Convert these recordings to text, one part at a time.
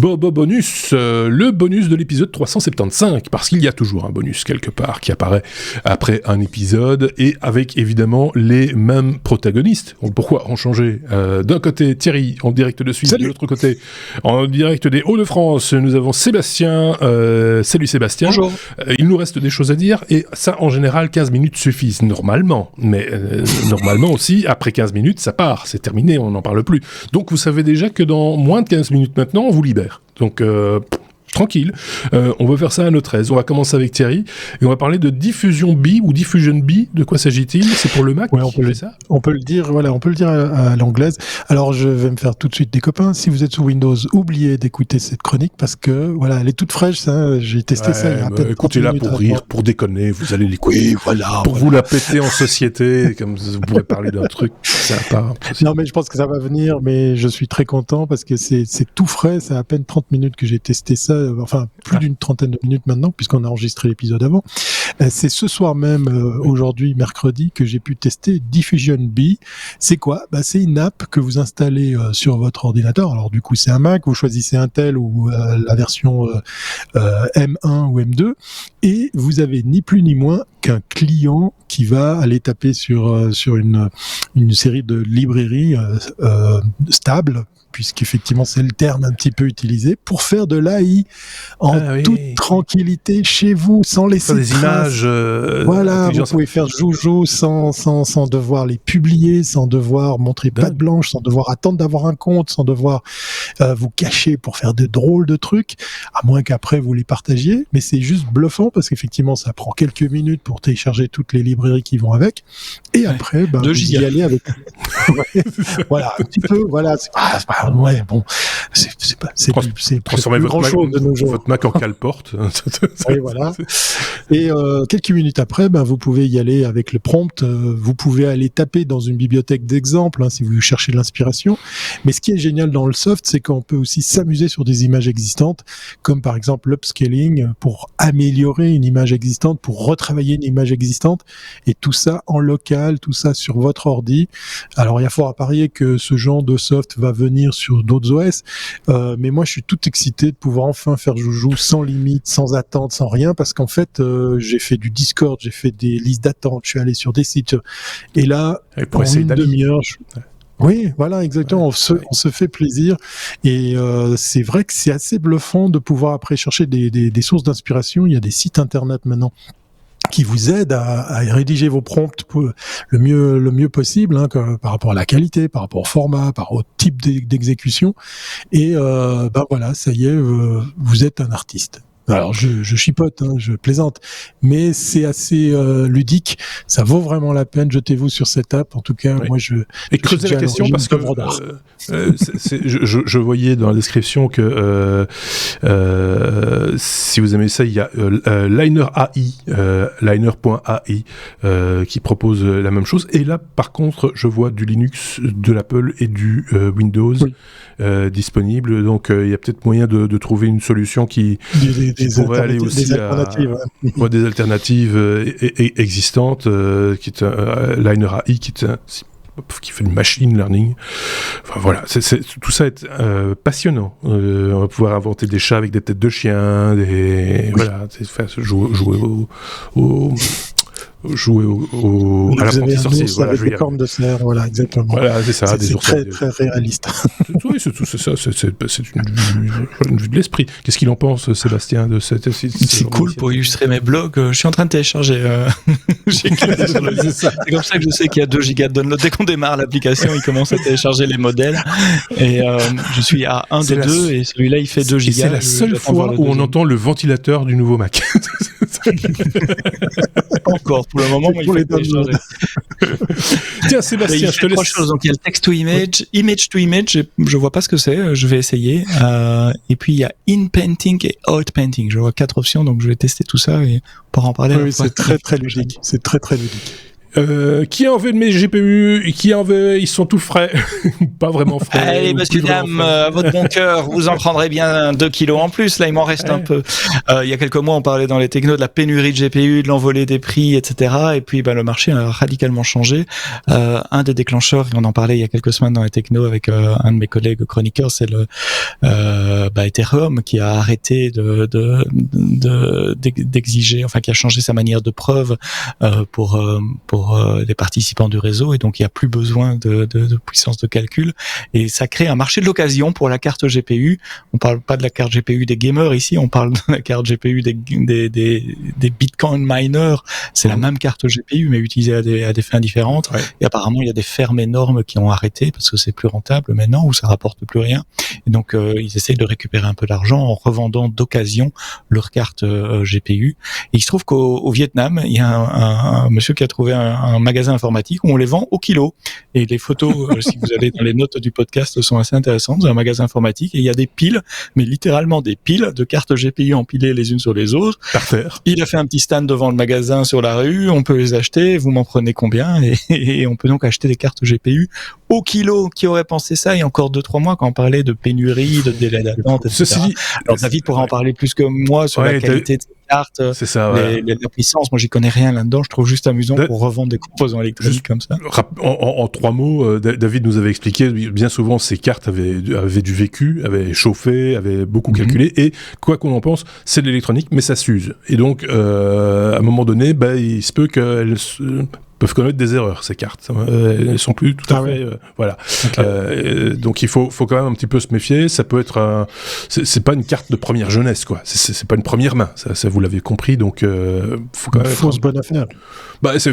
Bonus, le bonus de l'épisode 375, parce qu'il y a toujours un bonus quelque part qui apparaît après un épisode, et avec évidemment les mêmes protagonistes. Pourquoi en changer d'un côté Thierry, en direct de Suisse, de l'autre côté, en direct des Hauts-de-France, nous avons Sébastien. Salut Sébastien. Bonjour. Il nous reste des choses à dire, et ça en général 15 minutes suffisent, normalement. Mais normalement aussi, après 15 minutes, ça part, c'est terminé, on n'en parle plus. Donc vous savez déjà que dans moins de 15 minutes maintenant, on vous libère. Donc, tranquille. On va faire ça à notre aise. On va commencer avec Thierry et on va parler de Diffusion B ou Diffusion B. De quoi s'agit-il ? C'est pour le Mac ? Ouais, on peut le dire à l'anglaise. Alors, je vais me faire tout de suite des copains. Si vous êtes sous Windows, oubliez d'écouter cette chronique parce que voilà, elle est toute fraîche. Ça, j'ai testé ça il y a à peine 30 écoutez-la minutes, pour rire, pour déconner. Vous allez l'écouter. Oui, pour vous la péter en société, comme vous pourrez parler d'un truc sympa. Non, mais je pense que ça va venir. Mais je suis très content parce que c'est tout frais. C'est à peine 30 minutes que j'ai testé ça. Enfin, plus d'une trentaine de minutes maintenant, puisqu'on a enregistré l'épisode avant. C'est ce soir même, aujourd'hui, mercredi, que j'ai pu tester Diffusion B. C'est quoi ? C'est une app que vous installez sur votre ordinateur. Alors, du coup, c'est un Mac, vous choisissez Intel ou la version M1 ou M2, et vous avez ni plus ni moins qu'un client qui va aller taper sur une série de librairies stables, puisqu'effectivement c'est le terme un petit peu utilisé, pour faire de l'AI en toute tranquillité chez vous, sans laisser des images. Voilà, vous pouvez faire joujou sans devoir les publier, sans devoir montrer patte blanche, sans devoir attendre d'avoir un compte, sans devoir vous cacher pour faire de drôles de trucs, à moins qu'après vous les partagiez. Mais c'est juste bluffant parce qu'effectivement ça prend quelques minutes pour télécharger toutes les librairies qui vont avec, et après vous y allez avec. Voilà, un petit peu. Voilà, c'est pas transformer votre Mac en cale-porte. Oui, voilà. Et quelques minutes après, vous pouvez y aller avec le prompt. Vous pouvez aller taper dans une bibliothèque d'exemples si vous cherchez de l'inspiration. Mais ce qui est génial dans le soft, c'est qu'on peut aussi s'amuser sur des images existantes, comme par exemple l'upscaling pour améliorer une image existante, pour retravailler une image existante, et tout ça en local, tout ça sur votre ordi. Alors il y a fort à parier que ce genre de soft va venir sur d'autres OS, mais moi je suis tout excité de pouvoir enfin faire joujou sans limite, sans attente, sans rien, parce qu'en fait j'ai fait du Discord, j'ai fait des listes d'attente, je suis allé sur des sites, et là pour une demi-heure oui, voilà, exactement. On se fait plaisir, et c'est vrai que c'est assez bluffant de pouvoir après chercher des sources d'inspiration. Il y a des sites internet maintenant qui vous aident à rédiger vos prompts le mieux possible, par rapport à la qualité, par rapport au format, par rapport au type d'exécution. Et voilà, ça y est, vous êtes un artiste. Alors je chipote, je plaisante, mais c'est assez ludique. Ça vaut vraiment la peine. Jetez-vous sur cette app. En tout cas, moi Et creusez la question parce que je voyais dans la description que si vous aimez ça, il y a Liner AI, Liner.ai qui propose la même chose. Et là, par contre, je vois du Linux, de l'Apple et du Windows disponible. Donc, il y a peut-être moyen de trouver une solution qui pourrait aller aussi à des alternatives existantes, qui est Liner AI, qui fait du machine learning. Enfin voilà, tout ça est passionnant. On va pouvoir inventer des chats avec des têtes de chiens, voilà, jouer à l'apprenti sorcier. Voilà, avec des cornes de cerf, voilà, exactement. Voilà, c'est ça, des ours. C'est très réaliste. Oui, c'est tout, c'est ça, c'est une vue de l'esprit. Qu'est-ce qu'il en pense, Sébastien, de cette... C'est cool pour illustrer mes blogs. Je suis en train de télécharger. C'est comme ça que je sais qu'il y a 2 gigas de download. Dès qu'on démarre l'application, il commence à télécharger les modèles. Et je suis à 1 de 2, et celui-là, il fait 2 gigas. C'est la seule fois où on entend le ventilateur du nouveau Mac. Encore, pour le moment, il faut les télécharger. Tiens, Sébastien, je te laisse. 3 choses. Donc, il y a le text to image, image to image, je vois pas ce que c'est, je vais essayer. Et puis, il y a in painting et out painting. Je vois 4 options, donc je vais tester tout ça et on pourra en parler. Oui, c'est très, très ludique. C'est très, très ludique. Qui a envie de mes GPU? Qui en veut? Ils sont tout frais. Pas vraiment frais. Allez, monsieur, dame, à votre bon cœur, vous en prendrez bien 2 kilos en plus. Là, il m'en reste un peu. Il y a quelques mois, on parlait dans les technos de la pénurie de GPU, de l'envolée des prix, etc. Et puis, le marché a radicalement changé. Un des déclencheurs, et on en parlait il y a quelques semaines dans les technos avec un de mes collègues chroniqueurs, c'est le Ethereum qui a arrêté d'exiger, enfin qui a changé sa manière de preuve pour les participants du réseau, et donc il n'y a plus besoin de puissance de calcul, et ça crée un marché de l'occasion pour la carte GPU. On parle pas de la carte GPU des gamers ici, on parle de la carte GPU des Bitcoin miners. C'est la même carte GPU mais utilisée à des fins différentes. Ouais. Et apparemment il y a des fermes énormes qui ont arrêté parce que c'est plus rentable maintenant, ou ça rapporte plus rien, et donc ils essayent de récupérer un peu d'argent en revendant d'occasion leur carte GPU. Et il se trouve qu'au Vietnam, il y a un monsieur qui a trouvé un magasin informatique où on les vend au kilo. Et les photos, si vous allez dans les notes du podcast, sont assez intéressantes. C'est un magasin informatique et il y a des piles, mais littéralement des piles de cartes GPU empilées les unes sur les autres. Parfait. Il a fait un petit stand devant le magasin sur la rue. On peut les acheter. Vous m'en prenez combien? Et on peut donc acheter des cartes GPU au kilo. Qui aurait pensé ça il y a encore 2-3 mois quand on parlait de pénurie, de délai d'attente, etc. Ceci dit, alors David pourra en parler plus que moi sur la qualité de ces cartes, c'est ça, la puissance. Moi, j'y connais rien là-dedans. Je trouve juste amusant pour revendre des composants électroniques comme ça. En 3 mots, David nous avait expliqué, bien souvent ces cartes avaient du vécu, avaient chauffé, avaient beaucoup calculé, et quoi qu'on en pense, c'est de l'électronique, mais ça s'use. Et donc, à un moment donné, il se peut qu'elles peuvent commettre des erreurs, ces cartes. Elles sont plus tout à fait... voilà. Okay. Donc il faut quand même un petit peu se méfier. Ça peut être c'est pas une carte de première jeunesse, quoi. C'est pas une première main. Ça vous l'avez compris. Donc faut quand même fausse bonne affaire.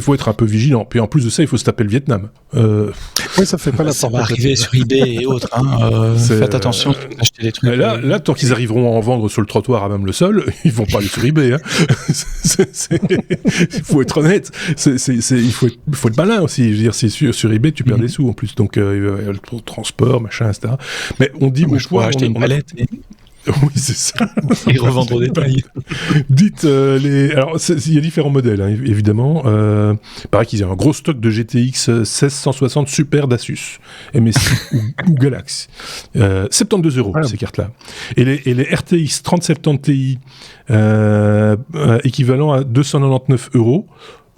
Faut être un peu vigilant. Puis en plus de ça, il faut se taper le Vietnam. Oui, ça fait pas la ça va arriver sur eBay et autres. Faites attention d'acheter des trucs. Là, tant qu'ils arriveront à en vendre sur le trottoir à même le sol, ils vont pas aller sur eBay. Il faut être honnête. Il faut être malin aussi. Je veux dire, c'est sur eBay, tu perds des sous en plus. Donc, il y a le transport, machin, etc. Mais on dit... je pourrais acheter une palette. Oui, c'est ça. Et revendre au détail. Dites alors, il y a différents modèles, hein, évidemment. Pareil qu'ils aient un gros stock de GTX 1660 Super d'Asus, MSI ou Galaxy. 72 €, ces cartes-là. Et les RTX 3070 Ti, équivalent à 299 €.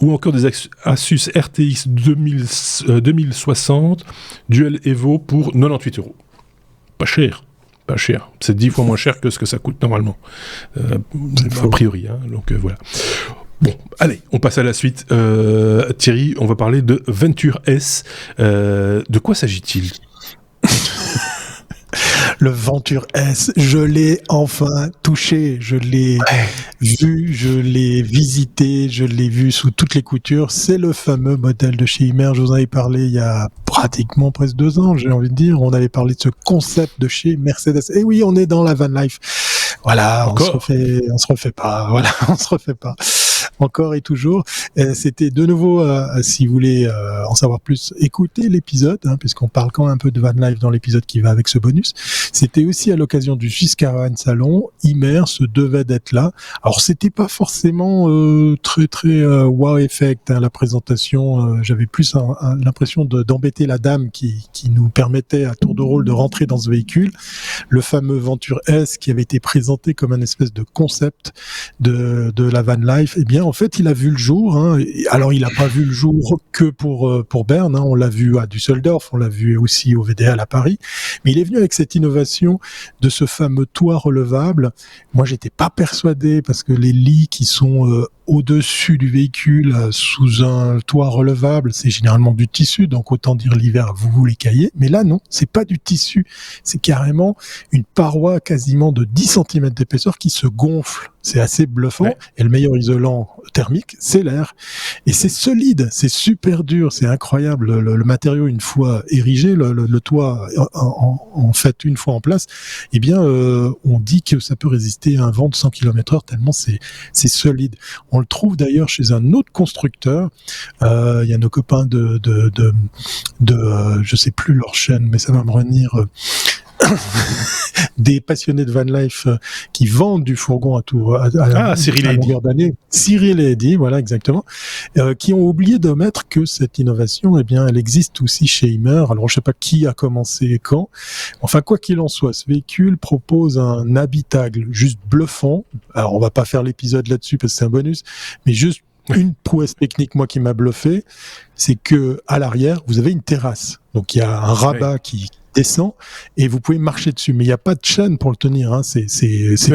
Ou encore des Asus RTX 2060 Dual Evo pour 98 €. Pas cher. C'est 10 fois moins cher que ce que ça coûte normalement. A priori, hein, donc voilà. Bon, allez, on passe à la suite. Thierry, on va parler de Venture S. De quoi s'agit-il ? Le Venture S, je l'ai enfin touché, je l'ai vu, je l'ai visité, je l'ai vu sous toutes les coutures. C'est le fameux modèle de chez Imer. Je vous en avais parlé il y a pratiquement presque 2 ans, j'ai envie de dire. On avait parlé de ce concept de chez Mercedes. Et oui, on est dans la van life. Voilà, on se refait pas. Voilà, on se refait pas. Encore et toujours. C'était de nouveau, si vous voulez en savoir plus, écoutez l'épisode, puisqu'on parle quand même un peu de van life dans l'épisode qui va avec ce bonus. C'était aussi à l'occasion du Swiss Caravan Salon. Imer se devait d'être là. Alors c'était pas forcément très wow effect, la présentation. J'avais plus l'impression d'embêter la dame qui nous permettait à tour de rôle de rentrer dans ce véhicule. Le fameux Venture S qui avait été présenté comme un espèce de concept de la van life. Eh bien, en fait, il a vu le jour. Alors, il n'a pas vu le jour que pour Berne. On l'a vu à Düsseldorf, on l'a vu aussi au VDL à Paris. Mais il est venu avec cette innovation de ce fameux toit relevable. Moi, j'étais pas persuadé parce que les lits qui sont au-dessus du véhicule, sous un toit relevable, c'est généralement du tissu, donc autant dire l'hiver, vous les caillez. Mais là, non, c'est pas du tissu. C'est carrément une paroi quasiment de 10 cm d'épaisseur qui se gonfle. C'est assez bluffant. Ouais. Et le meilleur isolant thermique, c'est l'air. Et c'est solide, c'est super dur, c'est incroyable. Le matériau, une fois érigé, le toit, en fait, une fois en place, eh bien, on dit que ça peut résister à un vent de 100 km/h tellement c'est solide. On le trouve d'ailleurs chez un autre constructeur. Il y a nos copains de je sais plus leur chaîne, mais ça va me revenir. des passionnés de van life qui vendent du fourgon à Cyril à longueur d'année. Cyril et Eddy, voilà, exactement, qui ont oublié de mettre que cette innovation, eh bien, elle existe aussi chez Hymer. Alors, je sais pas qui a commencé et quand. Enfin, quoi qu'il en soit, ce véhicule propose un habitacle juste bluffant. Alors, on va pas faire l'épisode là-dessus parce que c'est un bonus, mais juste une prouesse technique, moi, qui m'a bluffé, c'est que à l'arrière, vous avez une terrasse. Donc, il y a un rabat qui descend et vous pouvez marcher dessus, mais il n'y a pas de chaîne pour le tenir. Hein. C'est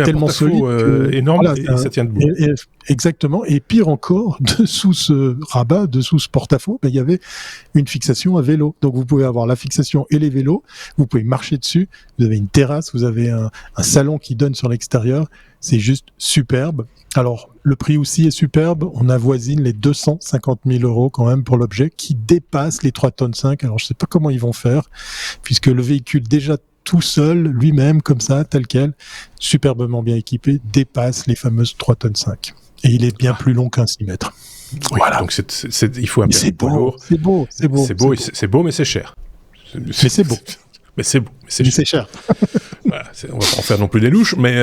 tellement solide, énorme, voilà, et ça tient debout. Exactement. Et pire encore, dessous ce rabat, dessous ce porte-à-faux, il y avait une fixation à vélo. Donc vous pouvez avoir la fixation et les vélos. Vous pouvez marcher dessus. Vous avez une terrasse. Vous avez un salon qui donne sur l'extérieur. C'est juste superbe. Alors, le prix aussi est superbe. On avoisine les 250 000 € quand même pour l'objet, qui dépasse les 3,5 tonnes. Alors, je sais pas comment ils vont faire, puisque le véhicule déjà tout seul, lui-même, comme ça, tel quel, superbement bien équipé, dépasse les fameuses 3,5 tonnes. Et il est bien plus long qu'un 6 mètres. Oui, voilà. Donc il faut un poids lourd. C'est beau, mais c'est cher. Mais c'est beau. Mais c'est beau. Mais c'est cher. Voilà, on va pas en faire non plus des louches, mais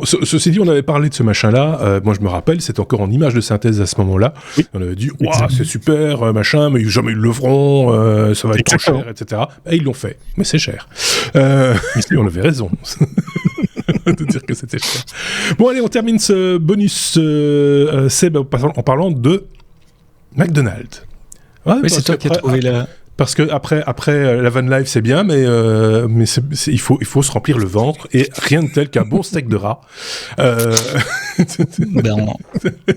ceci dit, on avait parlé de ce machin-là. Moi, je me rappelle, c'était encore en image de synthèse à ce moment-là. Oui. On avait dit, waouh, c'est super, machin, mais jamais ils le feront, ça va être trop cher, etc. Et ils l'ont fait, mais c'est cher. Et on avait raison de dire que c'était cher. Bon, allez, on termine ce bonus, Seb, en parlant de McDonald's. Ouais, oui, c'est toi qui as trouvé la... Parce que après la van life c'est bien, mais il faut se remplir le ventre, et rien de tel qu'un bon steak de rat.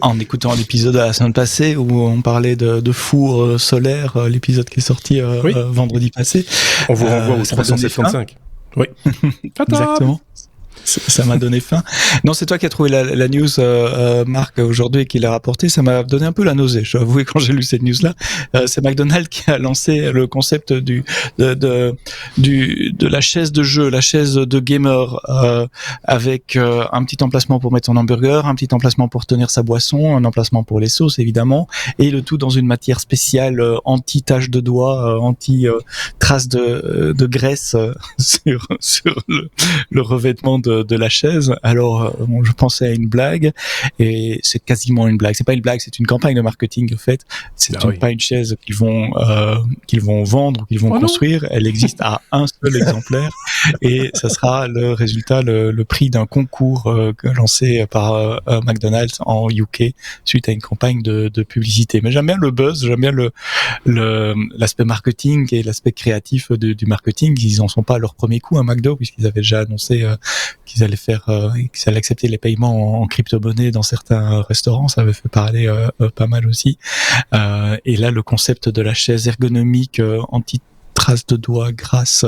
En écoutant l'épisode de la semaine passée où on parlait de four solaire, l'épisode qui est sorti vendredi passé. On vous renvoie au 375. Oui. Exactement. Ça m'a donné faim. Non, c'est toi qui as trouvé la news, Marc, aujourd'hui, et qui l'a rapporté. Ça m'a donné un peu la nausée, je dois avouer, quand j'ai lu cette news-là. C'est McDonald's qui a lancé le concept de la chaise de jeu, la chaise de gamer, avec un petit emplacement pour mettre son hamburger, un petit emplacement pour tenir sa boisson, un emplacement pour les sauces, évidemment, et le tout dans une matière spéciale anti-tache de doigts, anti-trace de graisse sur le revêtement de la chaise. Alors, je pensais à une blague, et c'est quasiment une blague. C'est pas une blague, c'est une campagne de marketing, en fait. C'est pas une chaise qu'ils vont vendre ou qu'ils vont construire. Elle existe à un seul exemplaire, et ça sera le résultat, le prix d'un concours lancé par McDonald's en UK suite à une campagne de publicité. Mais j'aime bien le buzz, j'aime bien l'aspect marketing et l'aspect créatif du marketing. Ils en sont pas à leur premier coup, McDo, puisqu'ils avaient déjà annoncé qu'ils allaient accepter les paiements en crypto-monnaie dans certains restaurants. Ça avait fait parler pas mal aussi. Et là, le concept de la chaise ergonomique anti-trace de doigts grasse,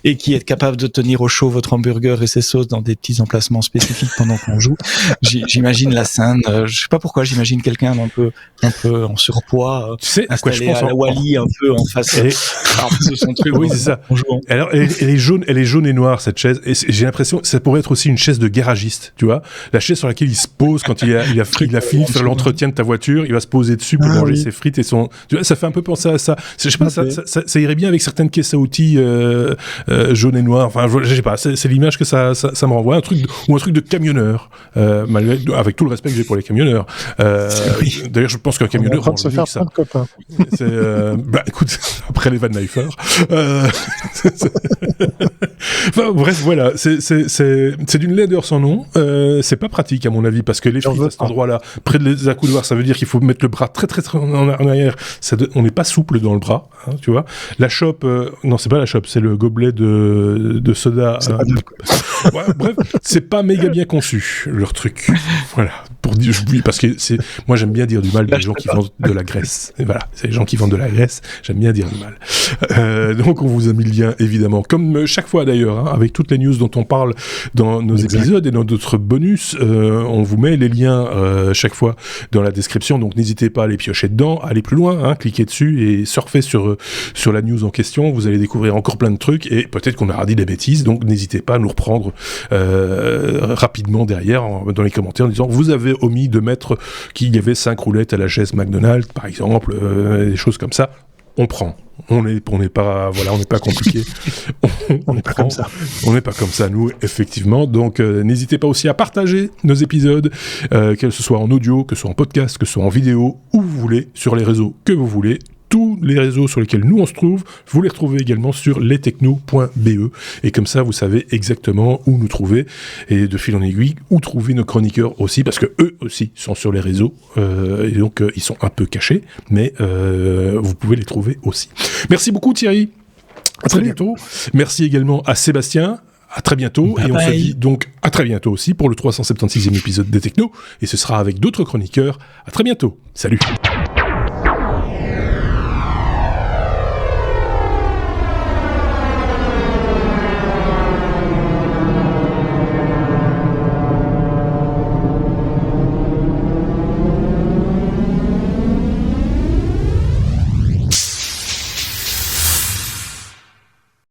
et qui est capable de tenir au chaud votre hamburger et ses sauces dans des petits emplacements spécifiques pendant qu'on joue. J'imagine la scène. Je sais pas pourquoi, j'imagine quelqu'un un peu en surpoids, installé à la Wall-E, un peu en face de son truc. Oui, c'est ça. Alors, elle est jaune et noire, cette chaise. Et j'ai l'impression que ça pourrait être aussi une chaise de garagiste, tu vois. La chaise sur laquelle il se pose quand il a fini de faire l'entretien de ta voiture, il va se poser dessus pour manger ses frites et son... Tu vois, ça fait un peu penser à ça. Je sais pas, ça irait bien avec certaines caisses à outils jaune et noir. Enfin, je sais pas, c'est l'image que ça me renvoie. Un truc de camionneur, avec tout le respect que j'ai pour les camionneurs. D'ailleurs, je pense qu'un camionneur rend mieux que ça. Écoute, après les Van Lifers. Enfin, bref, voilà, c'est d'une laideur sans nom. C'est pas pratique à mon avis, parce que les frites à cet endroit-là, près des accoudoirs, ça veut dire qu'il faut mettre le bras très très très en arrière. On n'est pas souple dans le bras, hein, tu vois. La chope, non, c'est pas la chope, c'est le gobelet de soda. Ouais, bref, c'est pas méga bien conçu leur truc. Voilà, parce que moi j'aime bien dire du mal des gens qui vendent de la graisse. Et voilà, c'est les gens qui vendent de la graisse, j'aime bien dire du mal. Donc on vous a mis le lien évidemment, comme chaque fois d'ailleurs, hein, avec toutes les news dont on parle dans nos épisodes et dans d'autres bonus, on vous met les liens chaque fois dans la description, donc n'hésitez pas à les piocher dedans, à aller plus loin, hein, cliquez dessus et surfez sur la news en question, vous allez découvrir encore plein de trucs, et peut-être qu'on aura dit des bêtises, donc n'hésitez pas à nous reprendre rapidement derrière dans les commentaires en disant vous avez omis de mettre qu'il y avait 5 roulettes à la chaise McDonald's par exemple, des choses comme ça. On prend, On n'est pas compliqué. On n'est pas comme ça. On n'est pas comme ça, nous, effectivement. Donc, n'hésitez pas aussi à partager nos épisodes, que ce soit en audio, que ce soit en podcast, que ce soit en vidéo, où vous voulez, sur les réseaux que vous voulez. Tous les réseaux sur lesquels nous on se trouve, vous les retrouvez également sur lestechno.be, et comme ça vous savez exactement où nous trouver, et de fil en aiguille où trouver nos chroniqueurs aussi, parce que eux aussi sont sur les réseaux, et donc ils sont un peu cachés, mais vous pouvez les trouver aussi. Merci beaucoup Thierry, à très bientôt. Merci également à Sébastien. À très bientôt, bye et on bye. se dit donc à très bientôt aussi pour le 376e épisode des Techno, et ce sera avec d'autres chroniqueurs. À très bientôt. Salut.